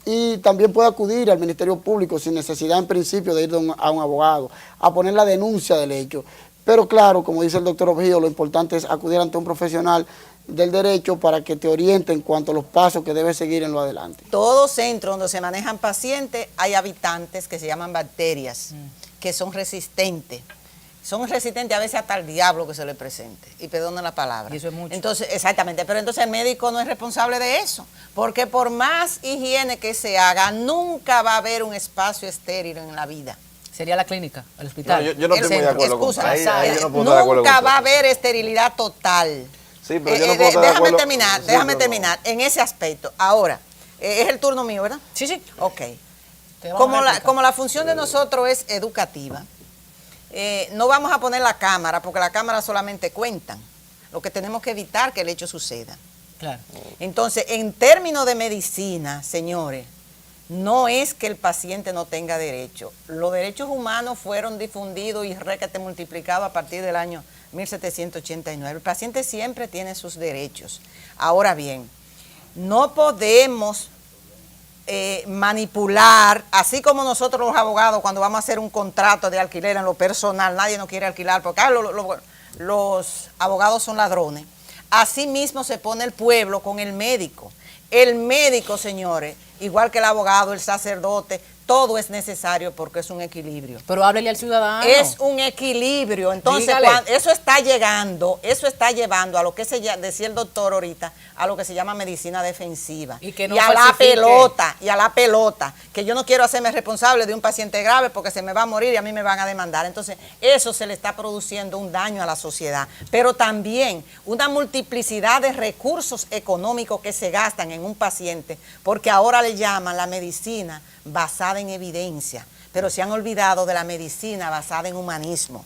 Y también puede acudir al Ministerio Público sin necesidad en principio de ir a un abogado, a poner la denuncia del hecho. Pero claro, como dice el doctor Ojío, lo importante es acudir ante un profesional del derecho para que te oriente en cuanto a los pasos que debes seguir en lo adelante. Todo centro donde se manejan pacientes hay habitantes que se llaman bacterias, que son resistentes. Son resistentes a veces hasta al diablo que se le presente. Y perdona la palabra. Y eso es mucho. Entonces, exactamente. Pero entonces el médico no es responsable de eso. Porque por más higiene que se haga, nunca va a haber un espacio estéril en la vida. Sería la clínica, el hospital. No, yo no estoy muy de acuerdo con Excusa, ahí yo no puedo estar de acuerdo nunca con va a usted. haber esterilidad total. Sí, pero yo no puedo estar de acuerdo. Déjame terminar en ese aspecto. Ahora, es el turno mío, ¿verdad? Sí, sí. Ok. Como la función de nosotros es educativa, no vamos a poner la cámara, porque la cámara solamente cuentan. Lo que tenemos que evitar que el hecho suceda. Claro. Entonces, en términos de medicina, señores, no es que el paciente no tenga derecho. Los derechos humanos fueron difundidos y requete multiplicados a partir del año 1789. El paciente siempre tiene sus derechos. Ahora bien, no podemos manipular, así como nosotros los abogados cuando vamos a hacer un contrato de alquiler en lo personal, nadie nos quiere alquilar porque los abogados son ladrones. Así mismo se pone el pueblo con el médico. El médico, señores, igual que el abogado, el sacerdote, todo es necesario porque es un equilibrio. Pero háblele al ciudadano. Es un equilibrio. Entonces, eso está llevando a lo que decía el doctor ahorita, a lo que se llama medicina defensiva. Y que no a la pelota, que yo no quiero hacerme responsable de un paciente grave porque se me va a morir y a mí me van a demandar. Entonces, eso se le está produciendo un daño a la sociedad. Pero también una multiplicidad de recursos económicos que se gastan en un paciente, porque ahora le llaman la medicina basada en evidencia, pero se han olvidado de la medicina basada en humanismo,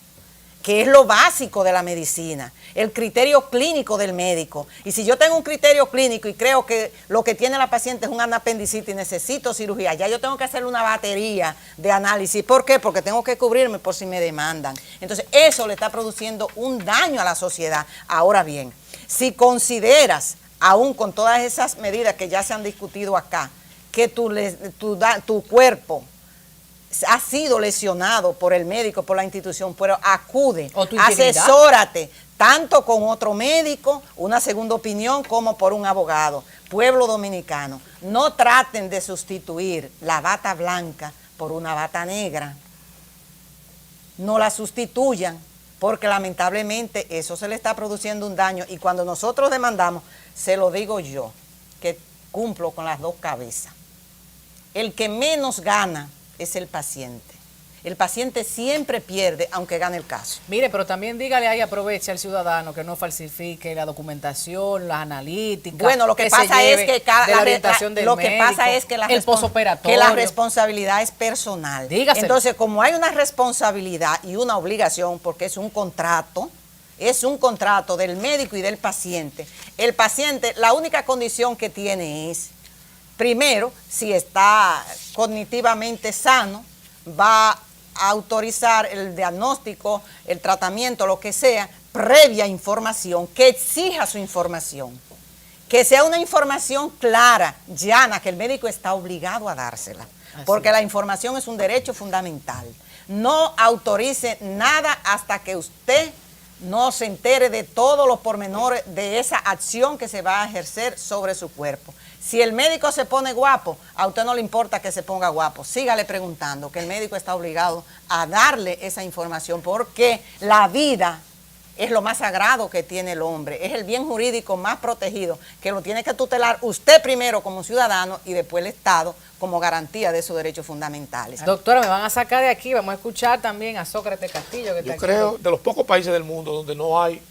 que es lo básico de la medicina, el criterio clínico del médico. Y si yo tengo un criterio clínico y creo que lo que tiene la paciente es un apendicitis y necesito cirugía, ya yo tengo que hacerle una batería de análisis. ¿Por qué? Porque tengo que cubrirme por si me demandan. Entonces, eso le está produciendo un daño a la sociedad. Ahora bien, si consideras, aún con todas esas medidas que ya se han discutido acá, que tu cuerpo ha sido lesionado por el médico, por la institución, pero acude, asesórate, tanto con otro médico, una segunda opinión, como por un abogado. Pueblo dominicano, no traten de sustituir la bata blanca por una bata negra. No la sustituyan, porque lamentablemente eso se le está produciendo un daño. Y cuando nosotros demandamos, se lo digo yo, que cumplo con las dos cabezas. El que menos gana es el paciente. El paciente siempre pierde, aunque gane el caso. Mire, pero también dígale ahí, aproveche al ciudadano que no falsifique la documentación, las analíticas. Bueno, lo que pasa es que la responsabilidad es personal. Dígaselo. Entonces, como hay una responsabilidad y una obligación, porque es un contrato del médico y del paciente. El paciente, la única condición que tiene es, primero, si está cognitivamente sano, va a autorizar el diagnóstico, el tratamiento, lo que sea, previa información, que exija su información. Que sea una información clara, llana, que el médico está obligado a dársela. Porque la información es un derecho fundamental. No autorice nada hasta que usted no se entere de todos los pormenores de esa acción que se va a ejercer sobre su cuerpo. Si el médico se pone guapo, a usted no le importa que se ponga guapo. Sígale preguntando, que el médico está obligado a darle esa información, porque la vida es lo más sagrado que tiene el hombre, es el bien jurídico más protegido, que lo tiene que tutelar usted primero como ciudadano y después el Estado como garantía de sus derechos fundamentales. Doctora, me van a sacar de aquí, vamos a escuchar también a Sócrates Castillo. Que yo está creo, aquí. de los pocos países del mundo donde no hay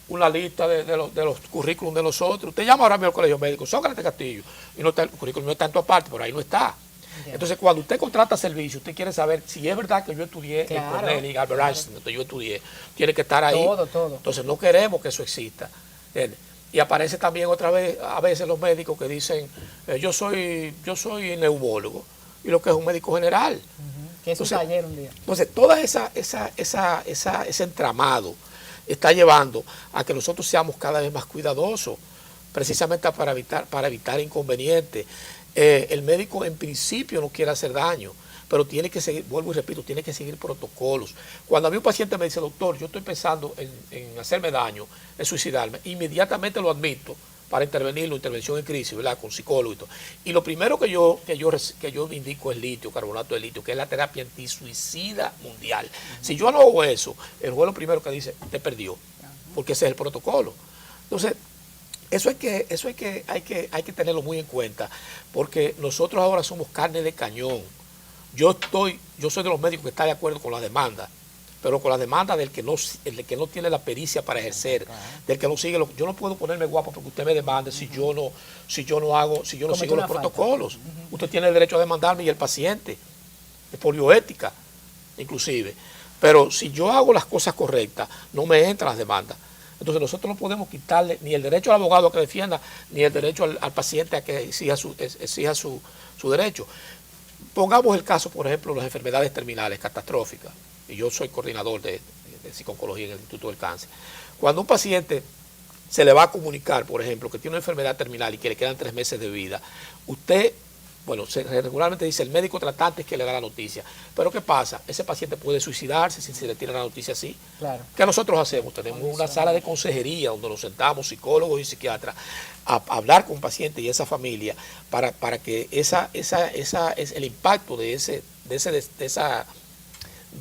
una lista de los currículum de nosotros. Usted llama ahora mismo al colegio médico, Sócrates Castillo, y no está, el currículum no está en todas partes, por ahí no está. Entonces, cuando usted contrata servicio, usted quiere saber si es verdad que yo estudié en Cornell y Albert Einstein, donde yo estudié, tiene que estar ahí. Todo. Entonces, no queremos que eso exista. Y aparece también otra vez, a veces los médicos que dicen, yo soy neumólogo, y lo que es un médico general. Que es un taller un día. Entonces, toda ese entramado está llevando a que nosotros seamos cada vez más cuidadosos, precisamente para evitar inconvenientes. El médico en principio no quiere hacer daño, pero tiene que seguir, vuelvo y repito, tiene que seguir protocolos. Cuando a mí un paciente me dice, doctor, yo estoy pensando en hacerme daño, en suicidarme, inmediatamente lo admito para intervenirlo, intervención en crisis, ¿verdad? Con psicólogo y todo. Y lo primero que yo indico es litio, carbonato de litio, que es la terapia antisuicida mundial. Si yo no hago eso, el juez lo primero que dice, te perdió, porque ese es el protocolo. Entonces, eso hay que tenerlo muy en cuenta, porque nosotros ahora somos carne de cañón. Yo soy de los médicos que está de acuerdo con la demanda, pero con la demanda del que no tiene la pericia para ejercer, del que no sigue yo no puedo ponerme guapo porque usted me demande si yo no sigo los protocolos. Usted tiene el derecho a demandarme y el paciente, es por bioética, inclusive. Pero si yo hago las cosas correctas, no me entran las demandas. Entonces nosotros no podemos quitarle ni el derecho al abogado a que defienda, ni el derecho al paciente a que exija su derecho. Pongamos el caso, por ejemplo, de las enfermedades terminales catastróficas, y yo soy coordinador de psiconcología en el Instituto del Cáncer. Cuando un paciente se le va a comunicar, por ejemplo, que tiene una enfermedad terminal y que le quedan 3 meses de vida, usted Bueno, regularmente dice el médico tratante es que le da la noticia. Pero ¿qué pasa? Ese paciente puede suicidarse si se le tiene la noticia así. Claro. ¿Qué nosotros hacemos? Tenemos una sala de consejería donde nos sentamos psicólogos y psiquiatras a hablar con pacientes y esa familia para que el impacto de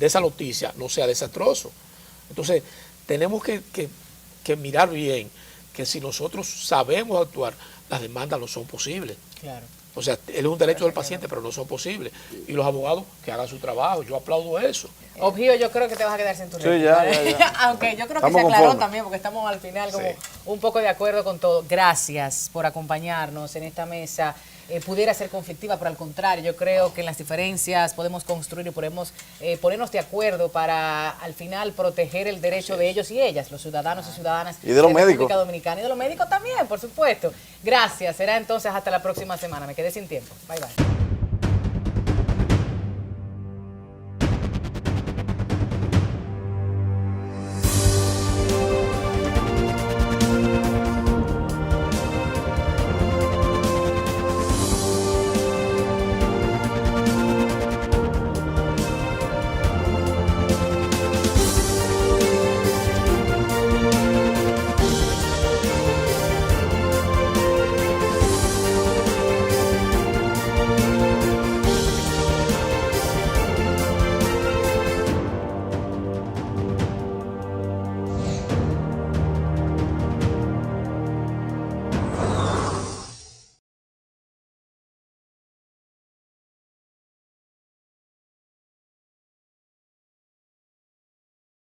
esa noticia no sea desastroso. Entonces, tenemos que mirar bien que si nosotros sabemos actuar, las demandas no son posibles. Claro. O sea, es un derecho del paciente, pero no son posibles. Y los abogados que hagan su trabajo, yo aplaudo eso. Obvio, yo creo que te vas a quedar sin tu Sí, réplica. ya. Aunque yo creo que Estamos se aclaró conformes. también, porque estamos al final como Sí. un poco de acuerdo con todo. Gracias por acompañarnos en esta mesa. Pudiera ser conflictiva, pero al contrario, yo creo que en las diferencias podemos construir y podemos ponernos de acuerdo para al final proteger el derecho de ellos y ellas, los ciudadanos y ciudadanas Y de los la médicos. República Dominicana y de los médicos también, por supuesto. Gracias, será entonces hasta la próxima semana. Me quedé sin tiempo. Bye bye.